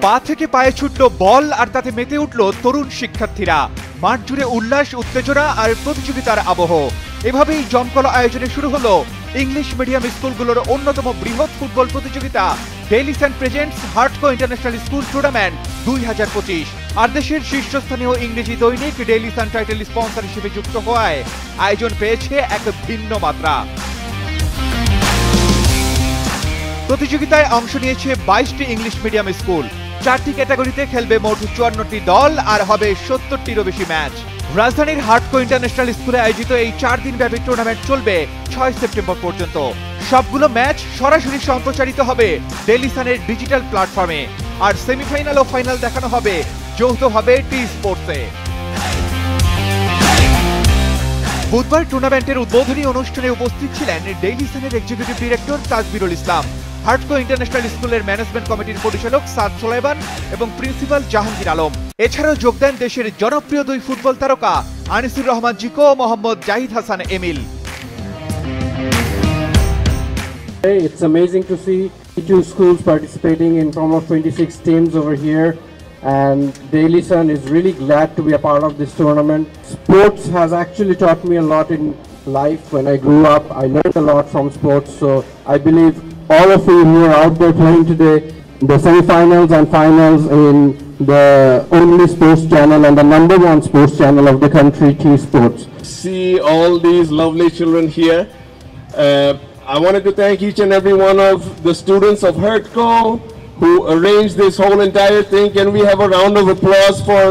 পা থেকে পায়ে ছুটল বল আর তাতে মেতে উঠল তরুণ শিক্ষার্থীরা। মাঠ জুড়ে উল্লাস, উত্তেজনা আর প্রতিযোগিতার আবহ। এভাবেই জমকালো আয়োজনে শুরু হলো ইংলিশ মিডিয়াম স্কুলগুলোর অন্যতম বৃহৎ ফুটবল প্রতিযোগিতা Daily Sun presents হার্টকো international school tournament 2025। আর দেশের শীর্ষস্থানীয় ইংরেজি দৈনিক ডেইলি সান টাইটেল স্পন্সর হিসেবে যুক্ত হওয়ায় আয়োজন পেয়েছে এক ভিন্ন মাত্রা। প্রতিযোগিতায় অংশ নিয়েছে 22টি ইংলিশ মিডিয়াম স্কুল। 4টি ক্যাটাগরিতে খেলবে মোট 54টি দল আর হবে 70টিরও বেশি ম্যাচ। রাজধানীর হার্টকো ইন্টারন্যাশনাল স্কুলে আয়োজিত এই 4 দিন ব্যাপী টুর্নামেন্ট চলবে 6 সেপ্টেম্বর পর্যন্ত। সবগুলো ম্যাচ সরাসরি সম্প্রচারিত হবে ডেইলি সানের ডিজিটাল প্ল্যাটফর্মে। আর সেমিফাইনাল ও ফাইনাল দেখানো হবে যৌথভাবে টি স্পোর্টসে। বুধবার টুর্নামেন্টের উদ্বোধনী অনুষ্ঠানে উপস্থিত ছিলেন ডেইলি সানের এক্সিকিউটিভ ডিরেক্টর তাজবিরুল ইসলাম, হার্টকো ইন্টারন্যাশনাল স্কুলের ম্যানেজমেন্ট কমিটির পরিচালক সাদ সোলাইমান এবং প্রিন্সিপাল জাহাঙ্গীর আলম। এছাড়াও যোগ দেন দেশের জনপ্রিয় দুই ফুটবল তারকা আনিসুর রহমান জিকো ও Mohammad Zahid Hasan Emil. It's amazing to see two schools participating in front of 26 teams over here, and Daily Sun is really glad to be a part of this tournament. Sports has actually taught me a lot in life. When I grew up, I learned a lot from sports, so I believe all of you who are out there playing today, the semi-finals and finals in the only sports channel and the #1 sports channel of the country, T Sports. See all these lovely children here. I wanted to thank each and every one of the students of Haertco who arranged this whole entire thing. Can we have a round of applause for?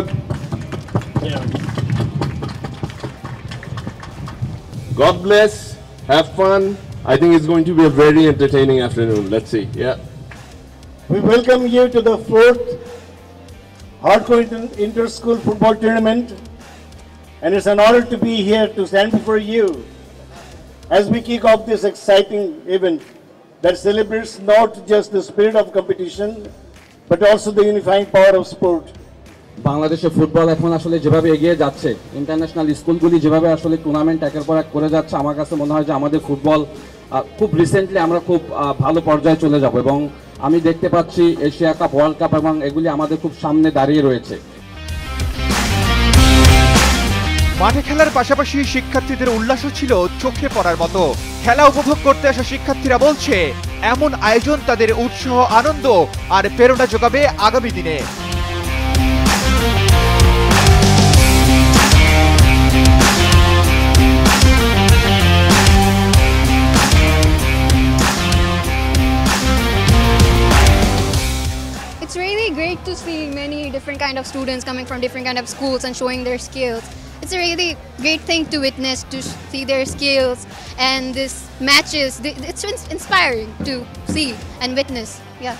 God bless. Have fun. I think it's going to be a very entertaining afternoon. Let's see. Yeah. We welcome you to the 4th Haertco Inter-School Football Tournament, and it's an honor to be here to stand before you as we kick off this exciting event that celebrates not just the spirit of competition, but also the unifying power of sport. বাংলাদেশে football এখন আসলে যেভাবে এগিয়ে যাচ্ছে, international স্কুলগুলি যেভাবে আসলে tournament একের পর এক করে যাচ্ছে, আমার কাছে মনে হয় যে আমাদের ফুটবল খুব রিসেন্টলি আমরা খুব ভালো পর্যায়ে চলে যাব এবং আমি দেখতে পাচ্ছি এশিয়া কাপ, ওয়ার্ল্ড কাপ এবং এগুলি আমাদের খুব সামনে দাঁড়িয়ে রয়েছে। মাঠে খেলার পাশাপাশি শিক্ষার্থীদের উল্লাসও ছিল চোখে পড়ার মতো। খেলা উপভোগ করতে আসা শিক্ষার্থীরা বলছে এমন আয়োজন তাদের উৎসাহ, আনন্দ আর প্রেরণা যোগাবে আগামী দিনে। It's really great to see many different kind of students coming from different kind of schools and showing their skills. It's a really great thing to witness, to see their skills, and this matches, it's inspiring to see and witness. Yeah.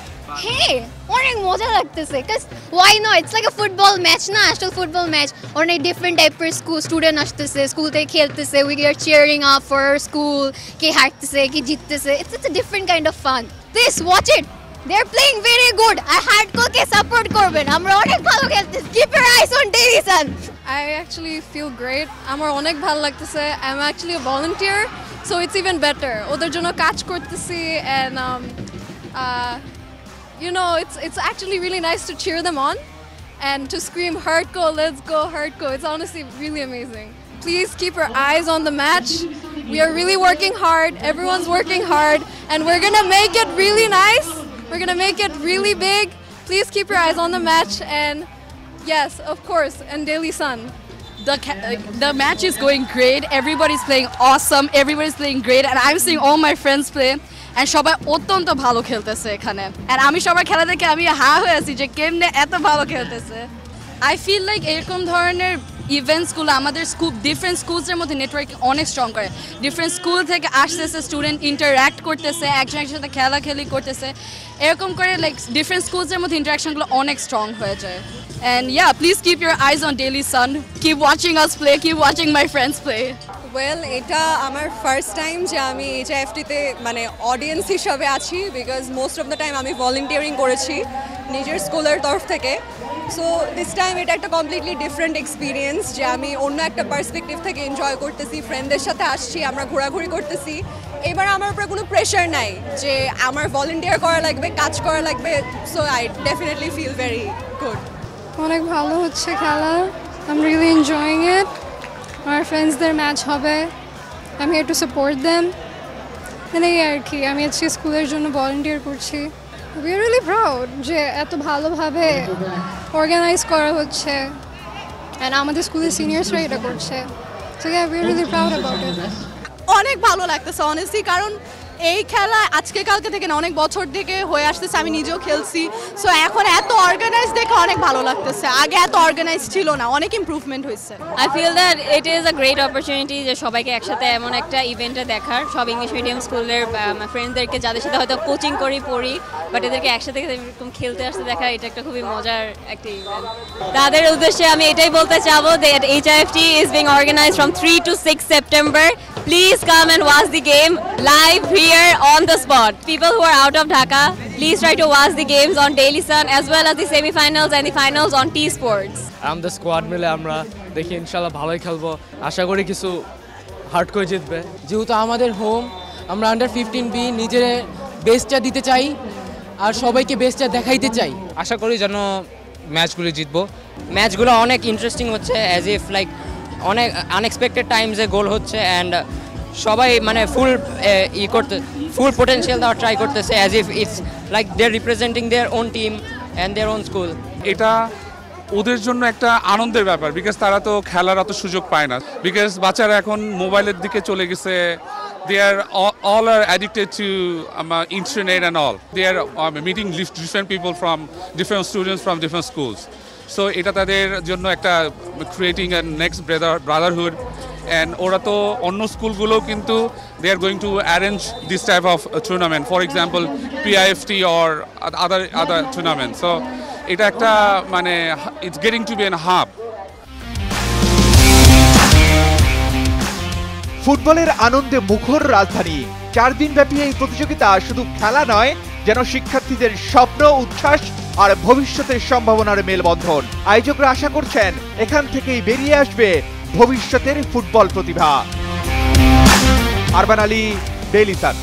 Hey, অনেক মজা লাগতেছে, cuz why not? It's like a football match না, আসল football match. অনেক different type of school student আসতেছে, school থেকে খেলতেছে, we are cheering up for our school, K হারতেছে, K জিততেছে. It's a different kind of fun. Please watch it. They're playing very good. I Haertco ke support korben. Amra onek bhalo kheltechi. Keep your eyes on Daily Sun. I actually feel great. Amar onek bhalo lagteche. I'm actually a volunteer, so it's even better. Oder jonno kaj kortechi, and you know, it's actually really nice to cheer them on and to scream Haertco, let's go Haertco. It's honestly really amazing. Please keep your eyes on the match. We are really working hard. Everyone's working hard, and we're gonna make it really nice. We're gonna make it really big. Please keep your eyes on the match, and yes, of course, and Daily Sun. The match is going great. Everybody's playing awesome. Everybody's playing great, and I'm seeing all my friends play. And সবাই অত্যন্ত ভালো খেলতেছে এখানে। And আমি সবার খেলা দেখে আমি হা হয়ে আছি যে কেমনে এত ভালো খেলতেছে। I feel like এরকম ধরনের ইভেন্টসগুলো আমাদের স্কুল, ডিফারেন্ট স্কুলসের মধ্যে নেটওয়ার্কিং অনেক স্ট্রং করে। ডিফারেন্ট স্কুল থেকে আসতেছে স্টুডেন্ট, ইন্টারঅ্যাক্ট করতেছে, একজন একজনের সাথে খেলাখেলি করতেছে, এরকম করে লাইক ডিফারেন্ট স্কুলসের মধ্যে ইন্টারাকশনগুলো অনেক স্ট্রং হয়ে যায়। And yeah, please keep your eyes on Daily Sun. Keep watching us play. Keep watching my friends play. Well, এটা আমার ফার্স্ট টাইম যে আমি এইচআইএফটিতে মানে অডিয়েন্স হিসাবে আছি, because most of the time আমি ভলেন্টিয়ারিং করেছি নিজের স্কুলের তরফ থেকে। সো দিস টাইম এটা একটা কমপ্লিটলি ডিফারেন্ট এক্সপিরিয়েন্স, যে আমি অন্য একটা পার্সপেক্টিভ থেকে এনজয় করতেছি, ফ্রেন্ডদের সাথে আসছি, আমরা ঘোরাঘুরি করতেছি। এবার আমার উপরে কোনো প্রেশার নাই যে আমার ভলেন্টিয়ার করা লাগবে, কাজ করা লাগবে। So I definitely feel very good. অনেক ভালো হচ্ছে খেলা, I am really enjoying it. আমার ফ্রেন্ডসদের ম্যাচ হবে, আমি হিয়ার টু সাপোর্ট দেম। এই আর কি, আমি আজকে স্কুলের জন্য ভলেন্টিয়ার করছি। উই আর রিয়েলি প্রাউড যে এত ভালোভাবে অর্গানাইজ করা হচ্ছে, অ্যান্ড আমাদের স্কুলের সিনিয়র্সরা এটা করছে। So we are really proud about it. অনেক ভালো লাগতেছে অনেস্টলি, কারণ এই খেলা আজকে কালকে থেকে না, অনেক বছর থেকে হয়ে আসতেছে, আমি নিজেও খেলছি। সো এখন এত অর্গানাইজ দেখে অনেক ভালো লাগতেছে, আগে এত অর্গানাইজ ছিল না, অনেক ইমপ্রুভমেন্ট হয়েছে। I feel that it is a great opportunity যে সবাইকে একসাথে এমন একটা ইভেন্টে দেখার, সব ইংলিশ মিডিয়াম স্কুলের ফ্রেন্ডদেরকে যাদের সাথে হয়তো কোচিং পড়ি, বাট এদেরকে একসাথে এরকম খেলতে আসতে দেখা, এটা একটা খুবই মজার একটা ইভেন্ট। তাদের উদ্দেশ্যে আমি এটাই বলতে চাবো that HIFT is being organized from 3 to 6 September. Please come and watch the game live here on the spot. People who are out of Dhaka, please try to watch the games on Daily Sun as well as the semi-finals and the finals on T Sports. আমাদের squad মিলে আমরা দেখি ইনশাল্লাহ ভালোই খেলবো, আশা করি কিছু hard করে জিতবে। যেহেতু আমাদের হোম, আমরা আন্ডার 15B নিজের বেস্টটা দিতে চাই আর সবাইকে বেস্টটা দেখাইতে চাই। আশা করি যেন ম্যাচগুলো জিতবো। ম্যাচগুলো অনেক ইন্টারেস্টিং হচ্ছে, অ্যাজ ইফ লাইক অনেক আনএক্সপেক্টেড টাইমসে গোল হচ্ছে, অ্যান্ড সবাই মানে ফুল পোটেনশিয়াল দেওয়ার ট্রাই করতেছে, as if it's like they are representing their own team and their own school. এটা ওদের জন্য একটা আনন্দের ব্যাপার, বিকজ তারা তো খেলার অত সুযোগ পায় না, বিকজ বাচ্চারা এখন মোবাইলের দিকে চলে গেছে। They are all are addicted to internet and all. They are meeting different people from different students from different schools. So এটা তাদের জন্য একটা creating a next brotherhood. And ওরা তো অন্য স্কুলগুলো কিন্তু they are going to arrange this type of tournament. For example, PIFT or other tournaments. So এটা একটা মানে it's getting to be a hub. ফুটবলের আনন্দে মুখর রাজধানী। 4 দিনব্যাপী এই প্রতিযোগিতা শুধু খেলা নয়, যেন শিক্ষার্থীদের স্বপ্ন, উচ্ছ্বাস আর ভবিষ্যতের সম্ভাবনার মেলবন্ধন। আয়োজকরা আশা করছেন এখান থেকেই বেরিয়ে আসবে ভবিষ্যতের ফুটবল প্রতিভা। Urban Ali, Daily Sun.